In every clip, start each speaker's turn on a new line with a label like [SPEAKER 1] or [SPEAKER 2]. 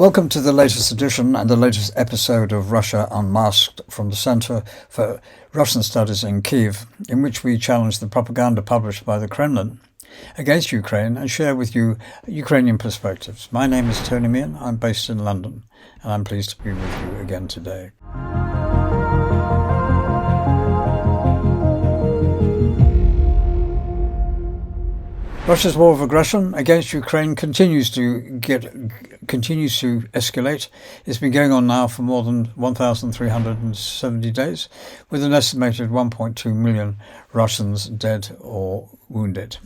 [SPEAKER 1] Welcome to the latest edition and the latest episode of Russia Unmasked from the Center for Russian Studies in Kyiv, in which we challenge the propaganda published by the Kremlin against Ukraine and share with you Ukrainian perspectives. My name is Tony Meehan. I'm based in London, and I'm pleased to be with you again today. Russia's war of aggression against Ukraine continues to escalate. It's been going on now for more than 1,370 days, with an estimated 1.2 million Russians dead or wounded.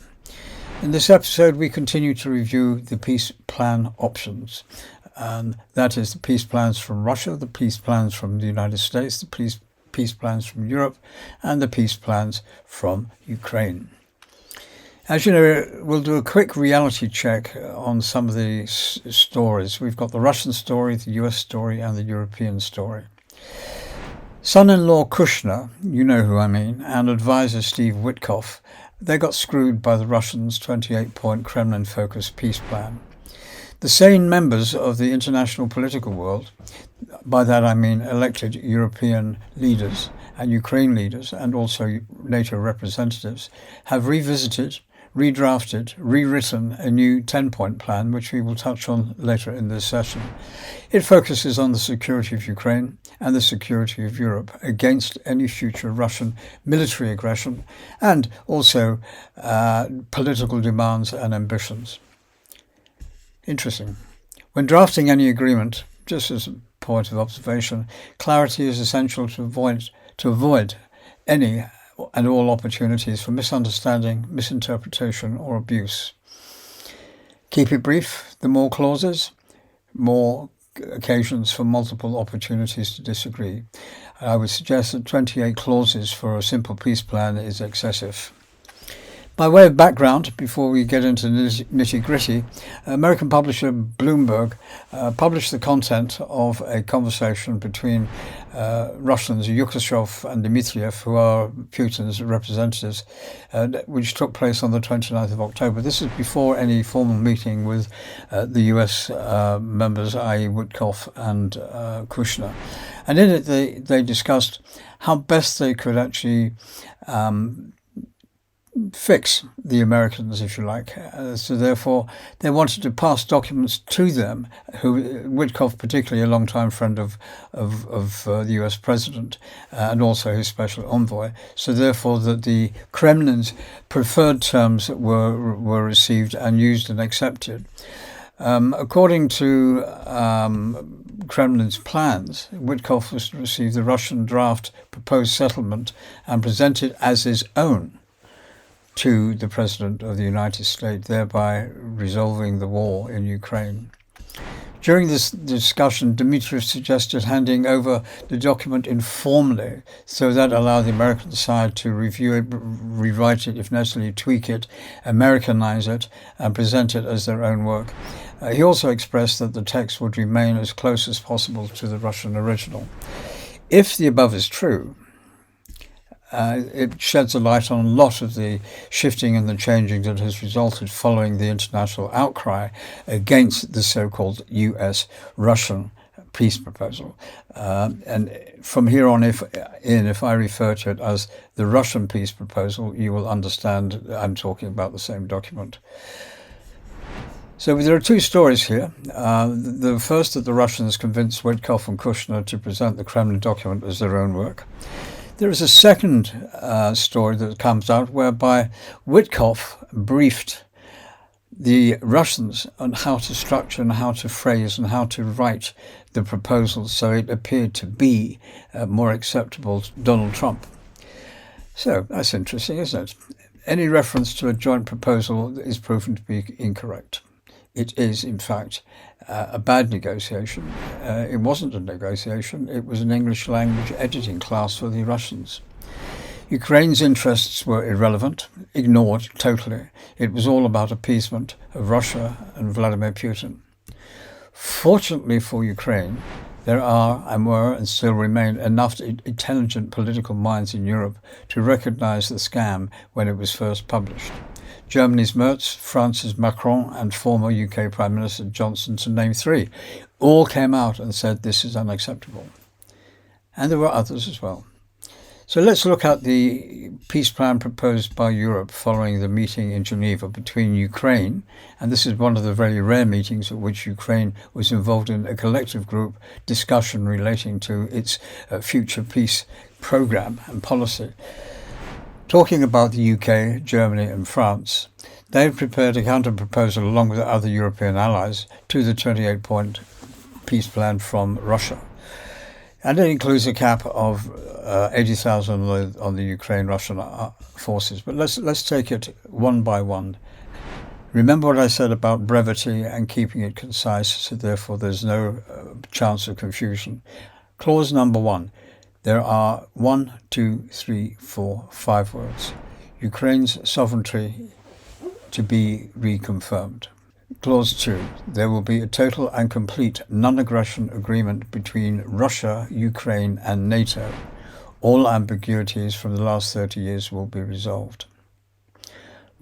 [SPEAKER 1] In this episode, we continue to review the peace plan options. And that is the peace plans from Russia, the peace plans from the United States, the peace plans from Europe, and the peace plans from Ukraine. As you know, we'll do a quick reality check on some of the stories. We've got the Russian story, the US story, and the European story. Son-in-law Kushner, you know who I mean, and advisor Steve Witkoff, they got screwed by the Russians' 28-point Kremlin-focused peace plan. The sane members of the international political world, by that I mean elected European leaders and Ukraine leaders and also NATO representatives, have revisited, redrafted, rewritten a new 10-point plan, which we will touch on later in this session. It focuses on the security of Ukraine and the security of Europe against any future Russian military aggression and also political demands and ambitions. Interesting. When drafting any agreement, just as a point of observation, clarity is essential to avoid any and all opportunities for misunderstanding, misinterpretation, or abuse. Keep it brief. The more clauses, more occasions for multiple opportunities to disagree. I would suggest that 28 clauses for a simple peace plan is excessive. By way of background, before we get into nitty-gritty, American publisher Bloomberg published the content of a conversation between Russians Yukoshov and Dmitriev, who are Putin's representatives, which took place on the 29th of October. This is before any formal meeting with the US members, i.e. Witkoff and Kushner. And in it they discussed how best they could actually fix the Americans, if you like. So therefore, they wanted to pass documents to them, who Witkoff, particularly a long-time friend of the US president and also his special envoy. So therefore, that the Kremlin's preferred terms were received and used and accepted. According to Kremlin's plans, Witkoff was to receive the Russian draft proposed settlement and present it as his own to the President of the United States, thereby resolving the war in Ukraine. During this discussion, Dmitriev suggested handing over the document informally, so that allowed the American side to review it, rewrite it if necessary, tweak it, Americanize it, and present it as their own work. He also expressed that the text would remain as close as possible to the Russian original. If the above is true, it sheds a light on a lot of the shifting and the changing that has resulted following the international outcry against the so-called US-Russian peace proposal. And from here on, if I refer to it as the Russian peace proposal, you will understand I'm talking about the same document. So there are two stories here. The first, that the Russians convinced Witkoff and Kushner to present the Kremlin document as their own work. There is a second story that comes out whereby Witkoff briefed the Russians on how to structure and how to phrase and how to write the proposal so it appeared to be more acceptable to Donald Trump. So that's interesting, isn't it? Any reference to a joint proposal is proven to be incorrect. It is, in fact, a bad negotiation. It wasn't a negotiation. It was an English language editing class for the Russians. Ukraine's interests were irrelevant, ignored totally. It was all about appeasement of Russia and Vladimir Putin. Fortunately for Ukraine, there are and were and still remain enough intelligent political minds in Europe to recognize the scam when it was first published. Germany's Merz, France's Macron, and former UK Prime Minister Johnson, to name three, all came out and said this is unacceptable. And there were others as well. So let's look at the peace plan proposed by Europe following the meeting in Geneva between Ukraine, and this is one of the very rare meetings at which Ukraine was involved in a collective group discussion relating to its future peace programme and policy. Talking about the UK, Germany and France, they've prepared a counter-proposal along with other European allies to the 28-point peace plan from Russia. And it includes a cap of 80,000 on the Ukraine-Russian forces. But let's take it one by one. Remember what I said about brevity and keeping it concise, so therefore there's no chance of confusion. Clause number 1. There are 1, 2, 3, 4, 5 words. Ukraine's sovereignty to be reconfirmed. Clause 2. There will be a total and complete non-aggression agreement between Russia, Ukraine and NATO. All ambiguities from the last 30 years will be resolved.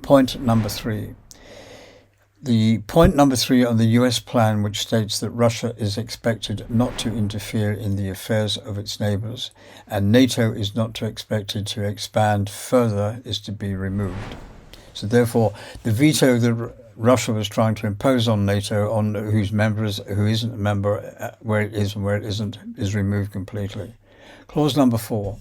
[SPEAKER 1] Point number 3. The point number 3 on the US plan, which states that Russia is expected not to interfere in the affairs of its neighbours and NATO is not expected to expand further, is to be removed. So therefore, the veto that Russia was trying to impose on NATO, on whose members, who isn't a member, where it is and where it isn't, is removed completely. Clause number 4.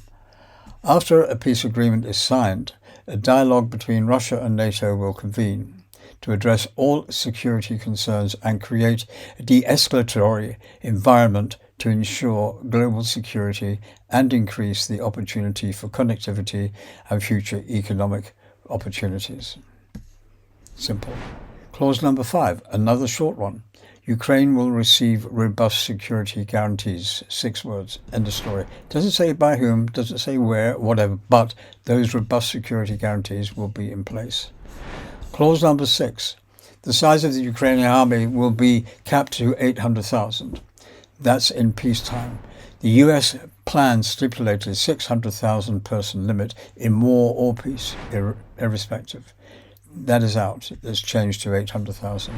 [SPEAKER 1] After a peace agreement is signed, a dialogue between Russia and NATO will convene to address all security concerns and create a de-escalatory environment to ensure global security and increase the opportunity for connectivity and future economic opportunities. Simple. Clause number 5, another short one. Ukraine will receive robust security guarantees. 6 words. End of story. Doesn't say by whom, doesn't say where, whatever, but those robust security guarantees will be in place. Clause number 6. The size of the Ukrainian army will be capped to 800,000. That's in peacetime. The US plan stipulated 600,000 person limit in war or peace, irrespective. That is out. It's changed to 800,000.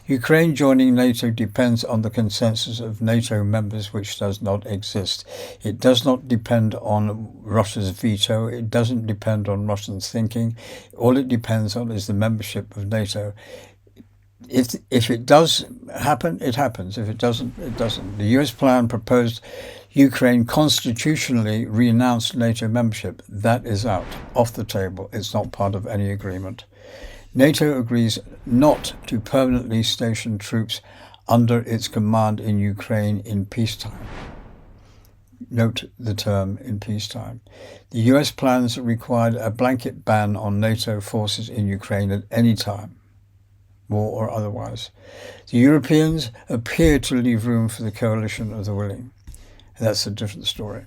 [SPEAKER 1] Ukraine joining NATO depends on the consensus of NATO members, which does not exist. It does not depend on Russia's veto. It doesn't depend on Russian thinking. All it depends on is the membership of NATO. If it does happen, it happens. If it doesn't, it doesn't. The US plan proposed Ukraine constitutionally renounce NATO membership. That is out, off the table. It's not part of any agreement. NATO agrees not to permanently station troops under its command in Ukraine in peacetime. Note the term in peacetime. The US plans required a blanket ban on NATO forces in Ukraine at any time, war or otherwise. The Europeans appear to leave room for the coalition of the willing. That's a different story.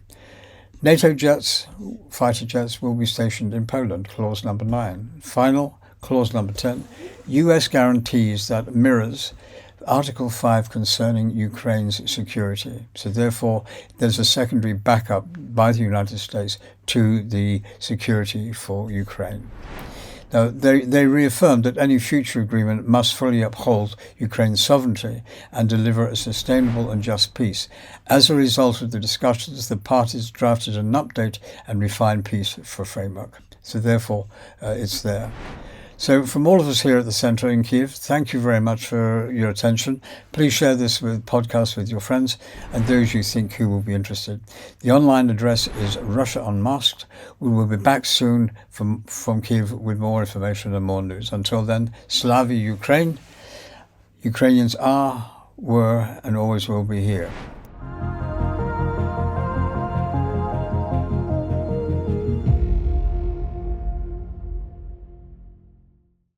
[SPEAKER 1] NATO jets, fighter jets, will be stationed in Poland, clause number 9. Final, clause number 10. US guarantees that mirrors Article 5 concerning Ukraine's security. So therefore, there's a secondary backup by the United States to the security for Ukraine. Now, they reaffirmed that any future agreement must fully uphold Ukraine's sovereignty and deliver a sustainable and just peace. As a result of the discussions, the parties drafted an update and refined peace for framework. So therefore, it's there. So from all of us here at the Centre in Kiev, thank you very much for your attention. Please share this podcast with your friends and those you think who will be interested. The online address is Russia Unmasked. We will be back soon from Kiev with more information and more news. Until then, Slava Ukraine. Ukrainians are, were and always will be here.